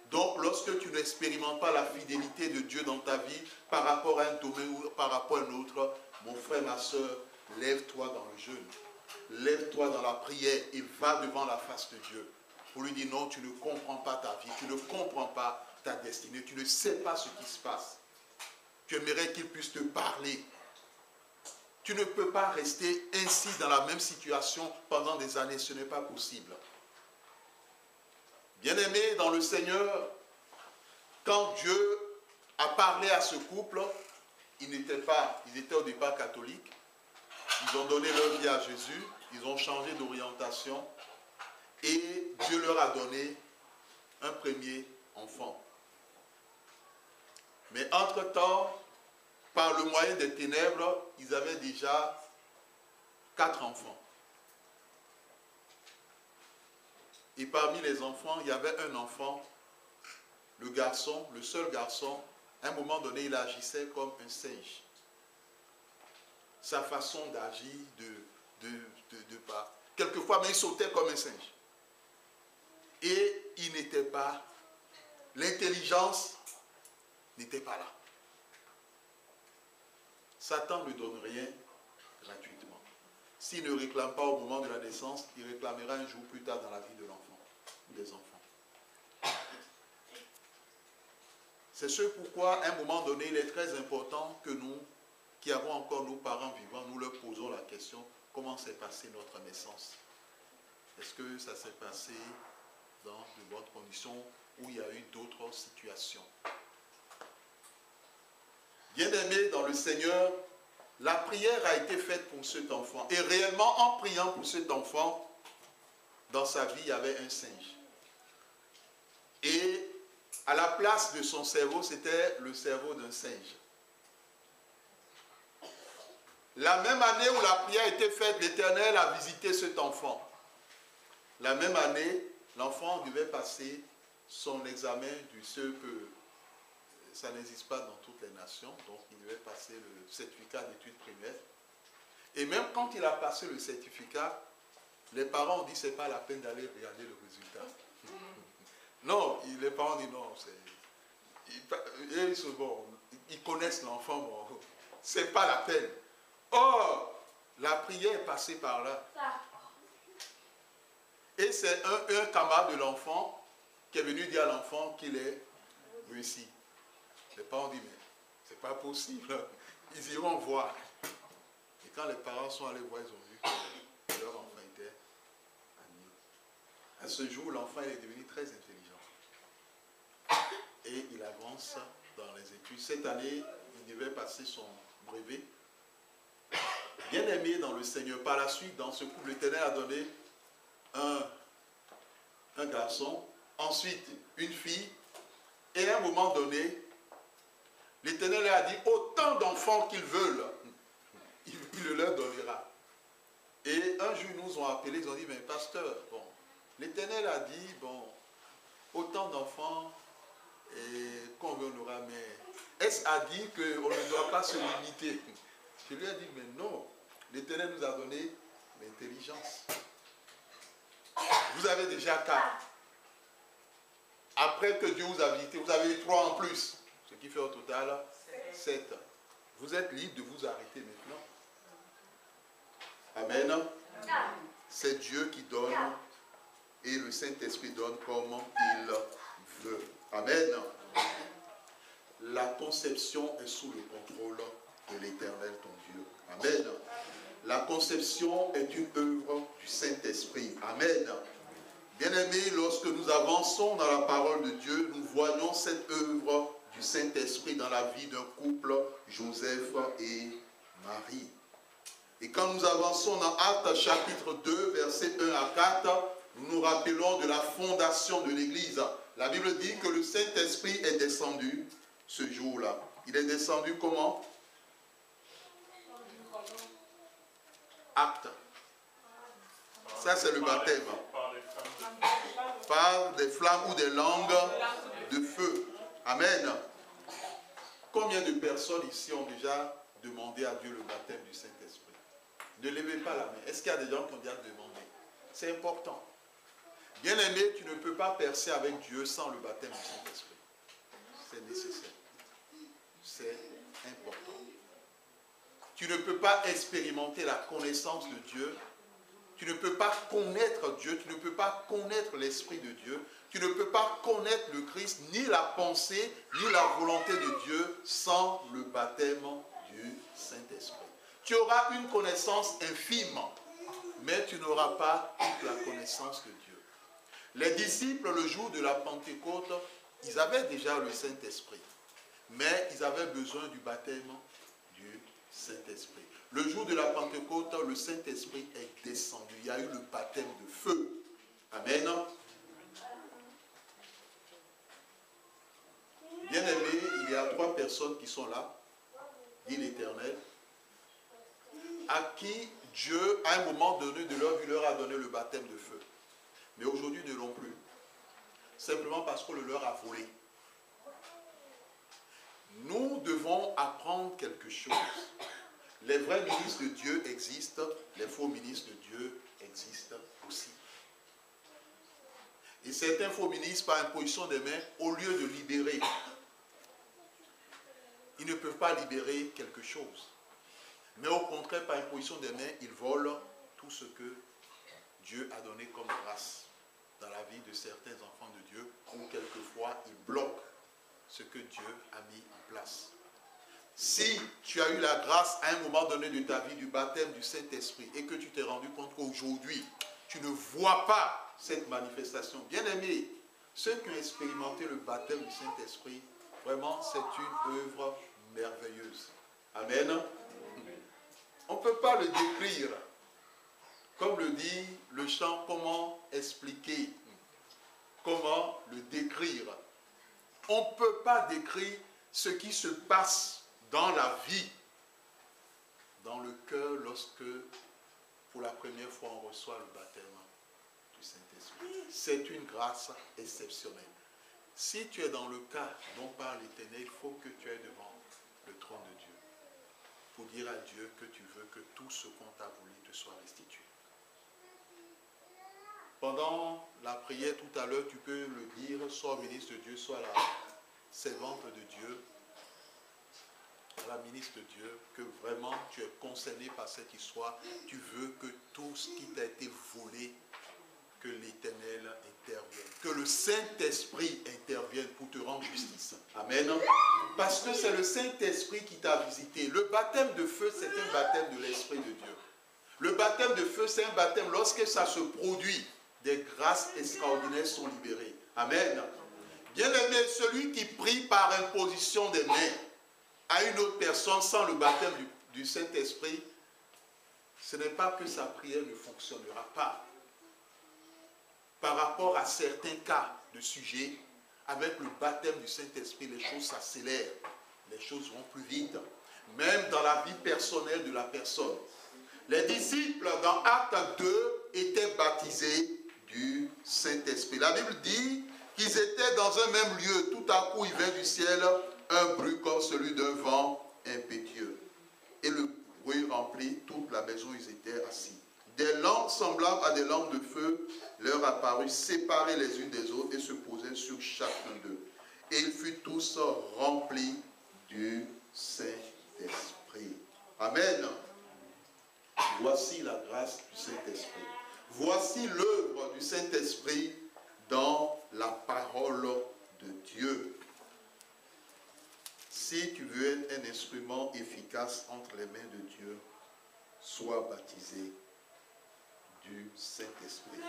Donc, lorsque tu n'expérimentes pas la fidélité de Dieu dans ta vie par rapport à un domaine ou par rapport à un autre, mon frère, ma soeur, lève-toi dans le jeûne. Lève-toi dans la prière et va devant la face de Dieu. Pour lui dire non, tu ne comprends pas ta vie, tu ne comprends pas ta destinée, tu ne sais pas ce qui se passe. Tu aimerais qu'il puisse te parler. Tu ne peux pas rester ainsi dans la même situation pendant des années, ce n'est pas possible. Bien-aimés dans le Seigneur, quand Dieu a parlé à ce couple, ils étaient au départ catholiques, ils ont donné leur vie à Jésus, ils ont changé d'orientation et Dieu leur a donné un premier enfant. Mais entre-temps, par le moyen des ténèbres, ils avaient déjà 4 enfants. Et parmi les enfants, il y avait un enfant, le garçon, le seul garçon, à un moment donné, il agissait comme un singe. Sa façon d'agir, de pas. Quelquefois, mais il sautait comme un singe. Et il n'était pas, l'intelligence n'était pas là. Satan ne donne rien gratuitement. S'il ne réclame pas au moment de la naissance, il réclamera un jour plus tard dans la vie de l'enfant ou des enfants. C'est ce pourquoi, à un moment donné, il est très important que nous, qui avons encore nos parents vivants, nous leur posons la question, comment s'est passée notre naissance? Est-ce que ça s'est passé dans de bonnes conditions ou il y a eu d'autres situations? Bien-aimés dans le Seigneur, la prière a été faite pour cet enfant. Et réellement, en priant pour cet enfant, dans sa vie, il y avait un singe. Et à la place de son cerveau, c'était le cerveau d'un singe. La même année où la prière a été faite, l'Éternel a visité cet enfant. La même année, l'enfant devait passer son examen du CEPE. Ça n'existe pas dans toutes les nations, donc il devait passer le certificat d'études primaires. Et même quand il a passé le certificat, les parents ont dit c'est pas la peine d'aller regarder le résultat. Non, les parents ont dit non, ils connaissent l'enfant, bon, c'est pas la peine. Or, la prière est passée par là. Et c'est un camarade de l'enfant qui est venu dire à l'enfant qu'il est réussi. Les parents ont dit, mais c'est pas possible. Ils iront voir. Et quand les parents sont allés voir, ils ont vu que leur enfant était admis. À ce jour, l'enfant est devenu très intelligent. Et il avance dans les études. Cette année, il devait passer son brevet. Bien aimé dans le Seigneur. Par la suite, dans ce couple, l'Éternel a donné un garçon, ensuite une fille, et à un moment donné, l'Éternel a dit, autant d'enfants qu'ils veulent, il le leur donnera. Et un jour, ils nous ont appelés, ils ont dit, mais pasteur, bon, l'Éternel a dit, bon, autant d'enfants qu'on veut, on aura, mais est-ce a dit qu'on ne doit pas se limiter? Je lui ai dit, mais non, l'Éternel nous a donné l'intelligence. Vous avez déjà 4. Après que Dieu vous a visité, vous avez 3 en plus. Ce qui fait au total 7. Vous êtes libre de vous arrêter maintenant. Amen. C'est Dieu qui donne et le Saint-Esprit donne comme il veut. Amen. La conception est sous le contrôle de l'Éternel, ton Dieu. Amen. La conception est une œuvre du Saint-Esprit. Amen. Bien-aimés, lorsque nous avançons dans la parole de Dieu, nous voyons cette œuvre du Saint-Esprit dans la vie d'un couple, Joseph et Marie. Et quand nous avançons dans Actes chapitre 2, versets 1 à 4, nous nous rappelons de la fondation de l'Église. La Bible dit que le Saint-Esprit est descendu ce jour-là. Il est descendu comment? Acte. Ça, c'est le baptême. Par des flammes ou des langues de feu. Amen. Combien de personnes ici ont déjà demandé à Dieu le baptême du Saint-Esprit? Ne levez pas la main. Est-ce qu'il y a des gens qui ont déjà demandé? C'est important. Bien-aimé, tu ne peux pas percer avec Dieu sans le baptême du Saint-Esprit. C'est nécessaire. C'est important. Tu ne peux pas expérimenter la connaissance de Dieu. Tu ne peux pas connaître Dieu. Tu ne peux pas connaître l'Esprit de Dieu. Tu ne peux pas connaître le Christ, ni la pensée, ni la volonté de Dieu sans le baptême du Saint-Esprit. Tu auras une connaissance infime, mais tu n'auras pas toute la connaissance de Dieu. Les disciples, le jour de la Pentecôte, ils avaient déjà le Saint-Esprit, mais ils avaient besoin du baptême du Saint-Esprit. Le jour de la Pentecôte, le Saint-Esprit est descendu. Il y a eu le baptême de feu. Amen. Bien-aimés, il y a 3 personnes qui sont là, dit l'Éternel, à qui Dieu, à un moment donné de leur vie, leur a donné le baptême de feu. Mais aujourd'hui, ils ne l'ont plus. Simplement parce qu'on le leur a volé. Nous devons apprendre quelque chose. Les vrais ministres de Dieu existent, les faux ministres de Dieu existent aussi. Et certains faux ministres, par imposition des mains, au lieu de libérer, ils ne peuvent pas libérer quelque chose. Mais au contraire, par imposition des mains, ils volent tout ce que Dieu a donné comme grâce dans la vie de certains enfants de Dieu, ou quelquefois ils bloquent ce que Dieu a mis en place. Si tu as eu la grâce à un moment donné de ta vie du baptême du Saint-Esprit et que tu t'es rendu compte qu'aujourd'hui, tu ne vois pas cette manifestation, bien aimé, ceux qui ont expérimenté le baptême du Saint-Esprit, vraiment c'est une œuvre merveilleuse. Amen. On ne peut pas le décrire. Comme le dit le chant, comment expliquer, comment le décrire. On ne peut pas décrire ce qui se passe dans la vie, dans le cœur, lorsque, pour la première fois, on reçoit le baptême du Saint-Esprit. C'est une grâce exceptionnelle. Si tu es dans le cas dont parle l'Éternel, il faut que tu ailles devant le trône de Dieu pour dire à Dieu que tu veux que tout ce qu'on t'a voulu te soit restitué. Pendant la prière tout à l'heure, tu peux le dire, soit au ministre de Dieu, soit à la servante de Dieu, à la ministre de Dieu, que vraiment tu es concerné par cette histoire. Tu veux que tout ce qui t'a été volé, que l'Éternel intervienne. Que le Saint-Esprit intervienne pour te rendre justice. Amen. Parce que c'est le Saint-Esprit qui t'a visité. Le baptême de feu, c'est un baptême de l'Esprit de Dieu. Le baptême de feu, c'est un baptême, lorsque ça se produit, des grâces extraordinaires sont libérées. Amen. Bien-aimé, celui qui prie par imposition des mains à une autre personne sans le baptême du Saint-Esprit, ce n'est pas que sa prière ne fonctionnera pas. Par rapport à certains cas de sujets, avec le baptême du Saint-Esprit, les choses s'accélèrent, les choses vont plus vite, même dans la vie personnelle de la personne. Les disciples, dans Actes 2, étaient baptisés du Saint-Esprit. La Bible dit qu'ils étaient dans un même lieu. Tout à coup, il vint du ciel un bruit comme celui d'un vent impétueux. Et le bruit remplit toute la maison où ils étaient assis. Des langues semblables à des langues de feu leur apparurent, séparées les unes des autres, et se posaient sur chacun d'eux. Et ils furent tous remplis du Saint-Esprit. Amen. Voici la grâce du Saint-Esprit. Voici l'œuvre du Saint-Esprit dans la parole de Dieu. Si tu veux être un instrument efficace entre les mains de Dieu, sois baptisé du Saint-Esprit.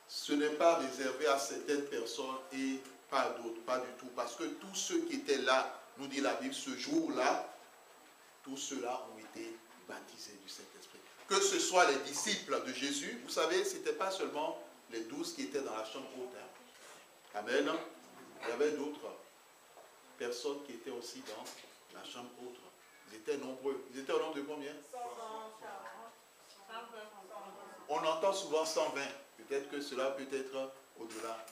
Ce n'est pas réservé à certaines personnes et pas à d'autres, pas du tout. Parce que tous ceux qui étaient là, nous dit la Bible, ce jour-là, tous ceux-là ont été baptisés du Saint-Esprit. Que ce soit les disciples de Jésus, vous savez, ce n'était pas seulement les 12 qui étaient dans la chambre haute. Amen. Il y avait d'autres personnes qui étaient aussi dans la chambre haute. Ils étaient nombreux. Ils étaient au nombre de combien? 120. On entend souvent 120. Peut-être que cela peut être au-delà.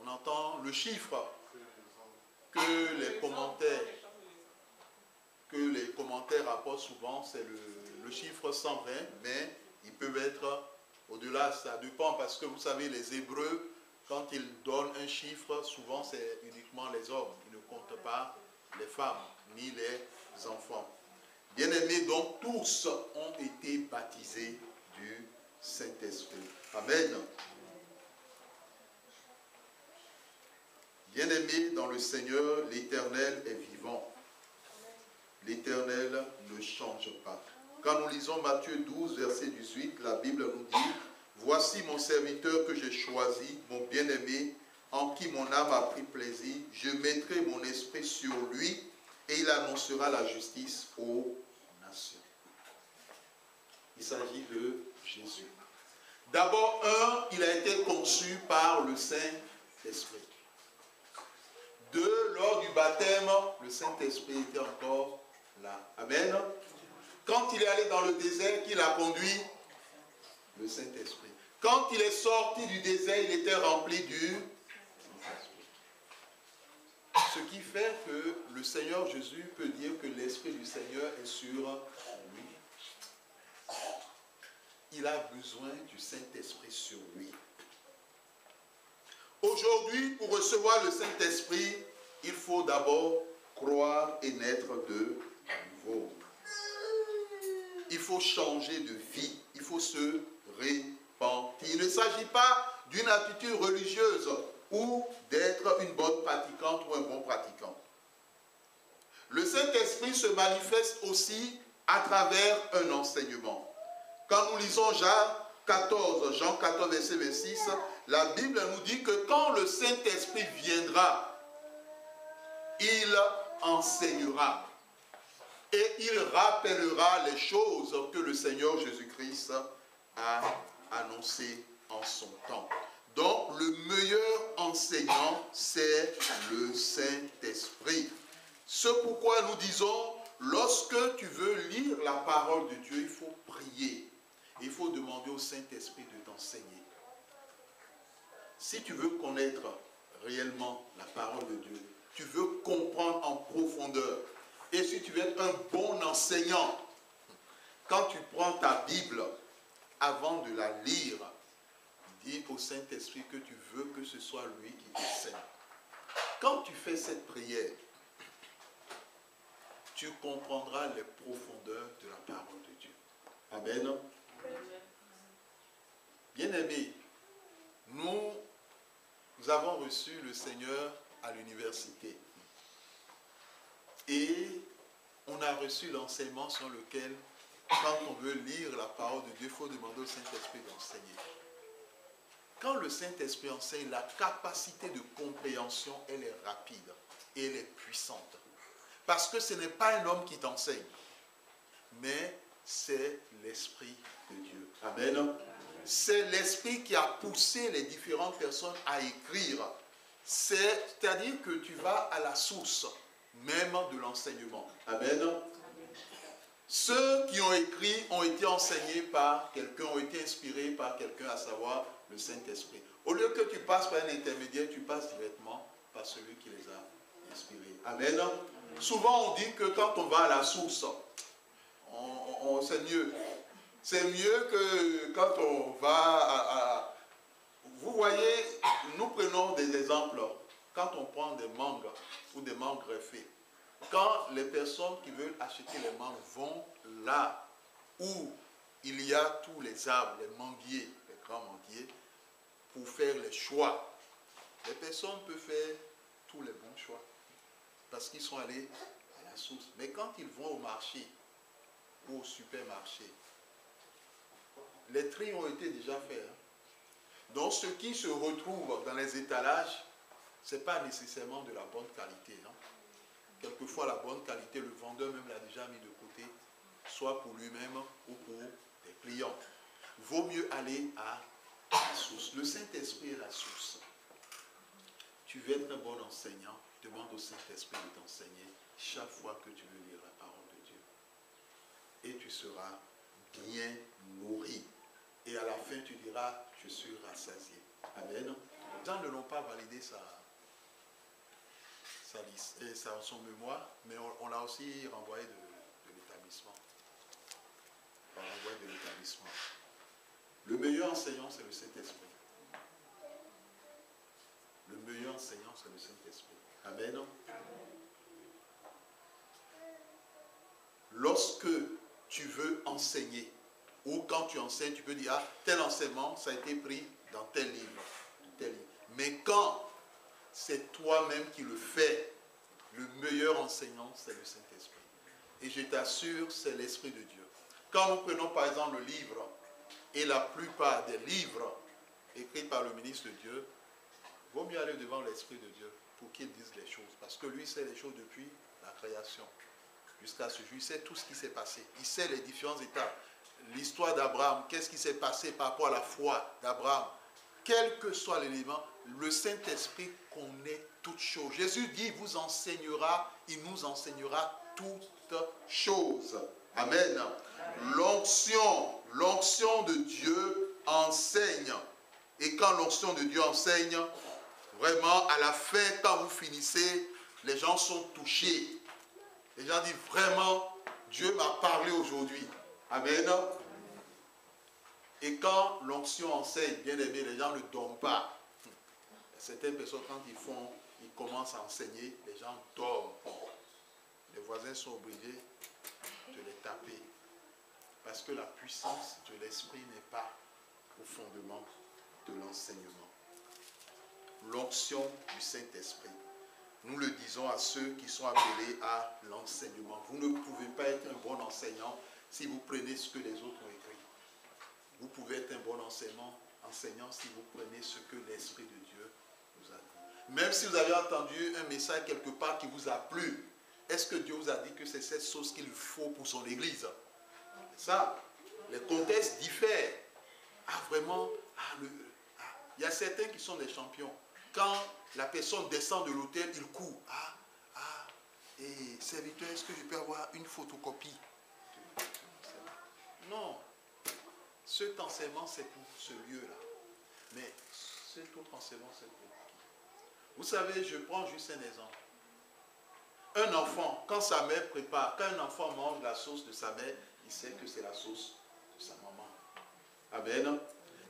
On entend le chiffre que les commentaires rapportent souvent, c'est le chiffre 120, mais ils peuvent être Au-delà, ça dépend parce que vous savez, les Hébreux, quand ils donnent un chiffre, souvent c'est uniquement les hommes. Ils ne comptent pas les femmes ni les enfants. Bien-aimés, donc tous ont été baptisés du Saint-Esprit. Amen. Bien-aimés dans le Seigneur, l'Éternel est vivant. L'Éternel ne change pas. Quand nous lisons Matthieu 12, verset 18, la Bible nous dit « Voici mon serviteur que j'ai choisi, mon bien-aimé, en qui mon âme a pris plaisir. Je mettrai mon esprit sur lui et il annoncera la justice aux nations. » Il s'agit de Jésus. D'abord, il a été conçu par le Saint-Esprit. 2, lors du baptême, le Saint-Esprit était encore là. Amen. Quand il est allé dans le désert, qui l'a conduit? Le Saint-Esprit. Quand il est sorti du désert, il était rempli du Saint-Esprit. Ce qui fait que le Seigneur Jésus peut dire que l'Esprit du Seigneur est sur lui. Il a besoin du Saint-Esprit sur lui. Aujourd'hui, pour recevoir le Saint-Esprit, il faut d'abord croire et naître de nouveau. Il faut changer de vie. Il faut se repentir. Il ne s'agit pas d'une attitude religieuse ou d'être une bonne pratiquante ou un bon pratiquant. Le Saint-Esprit se manifeste aussi à travers un enseignement. Quand nous lisons Jean 14, verset 26, la Bible nous dit que quand le Saint-Esprit viendra, il enseignera et il rappellera les choses que le Seigneur Jésus-Christ a annoncées en son temps. Donc, le meilleur enseignant, c'est le Saint-Esprit. C'est pourquoi nous disons, lorsque tu veux lire la parole de Dieu, il faut prier. Il faut demander au Saint-Esprit de t'enseigner. Si tu veux connaître réellement la parole de Dieu, tu veux comprendre en profondeur, et si tu veux être un bon enseignant, quand tu prends ta Bible, avant de la lire, dis au Saint-Esprit que tu veux que ce soit lui qui t'enseigne. Quand tu fais cette prière, tu comprendras les profondeurs de la parole de Dieu. Amen. Bien-aimés, nous avons reçu le Seigneur à l'université. Et on a reçu l'enseignement sur lequel, quand on veut lire la parole de Dieu, il faut demander au Saint-Esprit d'enseigner. Quand le Saint-Esprit enseigne, la capacité de compréhension, elle est rapide et elle est puissante. Parce que ce n'est pas un homme qui t'enseigne, mais c'est l'Esprit de Dieu. Amen. C'est l'Esprit qui a poussé les différentes personnes à écrire. C'est-à-dire que tu vas à la source même de l'enseignement. Amen. Ceux qui ont écrit ont été enseignés par quelqu'un, ont été inspirés par quelqu'un, à savoir le Saint-Esprit. Au lieu que tu passes par un intermédiaire, tu passes directement par celui qui les a inspirés. Amen. Souvent on dit que quand on va à la source, c'est mieux. C'est mieux que quand on va à... Vous voyez, nous prenons des exemples. Quand on prend des mangues ou des mangues greffées, quand les personnes qui veulent acheter les mangues vont là où il y a tous les arbres, les manguiers, les grands manguiers, pour faire les choix, les personnes peuvent faire tous les bons choix parce qu'ils sont allés à la source. Mais quand ils vont au marché ou au supermarché, les tris ont été déjà faits. Donc ce qui se retrouve dans les étalages, ce n'est pas nécessairement de la bonne qualité. Quelquefois la bonne qualité, le vendeur même l'a déjà mis de côté, soit pour lui-même ou pour des clients. Vaut mieux aller à la source. Le Saint-Esprit est la source. Tu veux être un bon enseignant, demande au Saint-Esprit de t'enseigner chaque fois que tu veux lire la parole de Dieu. Et tu seras bien nourri. Et à la fin, tu diras, je suis rassasié. Amen. Les gens ne l'ont pas validé son mémoire, mais on l'a aussi renvoyé de l'établissement. On l'a renvoyé de l'établissement. Le meilleur enseignant, c'est le Saint-Esprit. Le meilleur enseignant, c'est le Saint-Esprit. Amen. Lorsque tu veux enseigner, ou quand tu enseignes, tu peux dire, ah, tel enseignement, ça a été pris dans tel livre. Tel livre. Mais quand c'est toi-même qui le fais, le meilleur enseignant, c'est le Saint-Esprit. Et je t'assure, c'est l'Esprit de Dieu. Quand nous prenons par exemple le livre, et la plupart des livres écrits par le ministre de Dieu, il vaut mieux aller devant l'Esprit de Dieu pour qu'il dise les choses. Parce que lui sait les choses depuis la création. Jusqu'à ce jour, il sait tout ce qui s'est passé. Il sait les différentes étapes. L'histoire d'Abraham, qu'est-ce qui s'est passé par rapport à la foi d'Abraham. Quel que soit l'élément, le Saint-Esprit connaît toutes choses. Jésus dit, il vous enseignera, il nous enseignera toutes choses. Amen. L'onction de Dieu enseigne. Et quand l'onction de Dieu enseigne, vraiment, à la fin, quand vous finissez, les gens sont touchés. Les gens disent, vraiment, Dieu m'a parlé aujourd'hui. Amen. Et quand l'onction enseigne, bien aimé, les gens ne dorment pas. Certaines personnes, quand ils commencent à enseigner, les gens dorment. Les voisins sont obligés de les taper. Parce que la puissance de l'esprit n'est pas au fondement de l'enseignement. L'onction du Saint-Esprit. Nous le disons à ceux qui sont appelés à l'enseignement. Vous ne pouvez pas être un bon enseignant si vous prenez ce que les autres ont écrit. Vous pouvez être un bon enseignant si vous prenez ce que l'Esprit de Dieu vous a dit. Même si vous avez entendu un message quelque part qui vous a plu, est-ce que Dieu vous a dit que c'est cette chose qu'il faut pour son Église? C'est ça. Les contextes diffèrent. Vraiment, il y a certains qui sont des champions. Quand la personne descend de l'autel, il court. Et serviteur, est-ce que je peux avoir une photocopie? Non. Cet enseignement, c'est pour ce lieu-là. Mais cet autre enseignement, c'est pour qui? Vous savez, je prends juste un exemple. Un enfant, quand sa mère prépare, quand un enfant mange la sauce de sa mère, il sait que c'est la sauce de sa maman. Amen.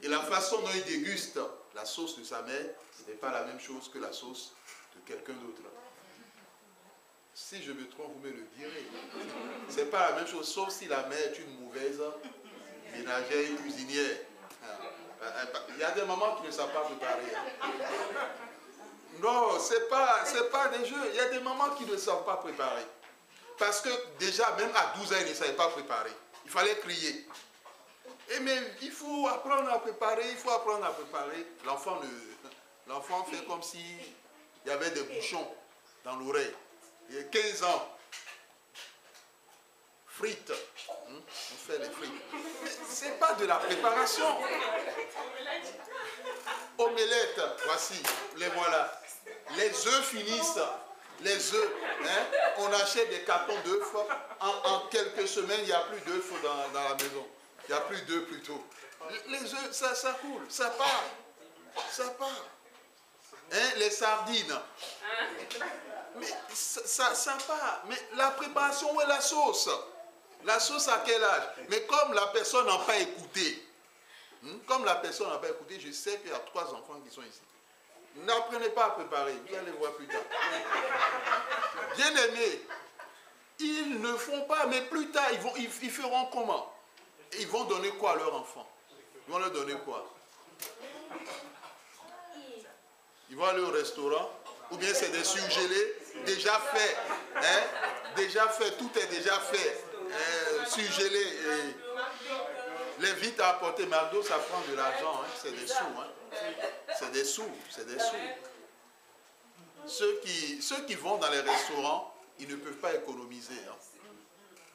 Et la façon dont il déguste la sauce de sa mère, ce n'est pas la même chose que la sauce de quelqu'un d'autre. Si je me trompe, vous me le direz. Ce n'est pas la même chose, sauf si la mère est une mauvaise ménagère et cuisinière. Il y a des mamans qui ne savent pas préparer. Non, ce n'est pas des jeux. Il y a des mamans qui ne savent pas préparer. Parce que déjà, même à 12 ans, ils ne savaient pas préparer. Il fallait crier. Mais il faut apprendre à préparer, L'enfant fait comme s'il y avait des bouchons dans l'oreille. Il y a 15 ans. Frites. On fait les frites. Mais ce n'est pas de la préparation. Omelette, voici, les voilà. Les œufs finissent. Les œufs, on achète des cartons d'œufs. En quelques semaines, il n'y a plus d'œufs dans la maison. Il n'y a plus d'œufs plutôt. Les œufs, ça coule, ça part. Ça part. Les sardines. Mais ça part. Mais la préparation, où est la sauce? La sauce à quel âge? Mais comme la personne n'a pas écouté, je sais qu'il y a 3 enfants qui sont ici. N'apprenez pas à préparer, vous allez voir plus tard. Bien aimés, ils ne font pas, mais plus tard, ils feront comment? Ils vont donner quoi à leurs enfants? Ils vont leur donner quoi? Ils vont aller au restaurant, ou bien c'est des surgelés, déjà faits. Déjà fait, tout est déjà fait. Surgelés. Les vites à apporter McDo, ça prend de l'argent, c'est des sous. C'est des sous. Ceux qui vont dans les restaurants, ils ne peuvent pas économiser.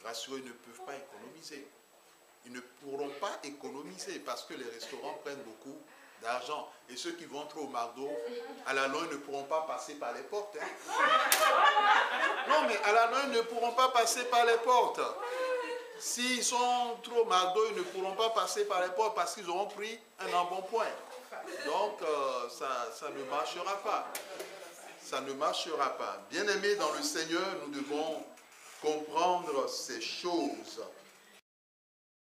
Rassurez, ils ne peuvent pas économiser. Ils ne pourront pas économiser parce que les restaurants prennent beaucoup d'argent. Et ceux qui vont trop au McDo, à la longue, ils ne pourront pas passer par les portes. Non, mais à la longue, ils ne pourront pas passer par les portes. S'ils sont trop au McDo, ils ne pourront pas passer par les portes parce qu'ils auront pris un embonpoint. Donc, ça ne marchera pas. Ça ne marchera pas. Bien-aimés dans le Seigneur, nous devons comprendre ces choses.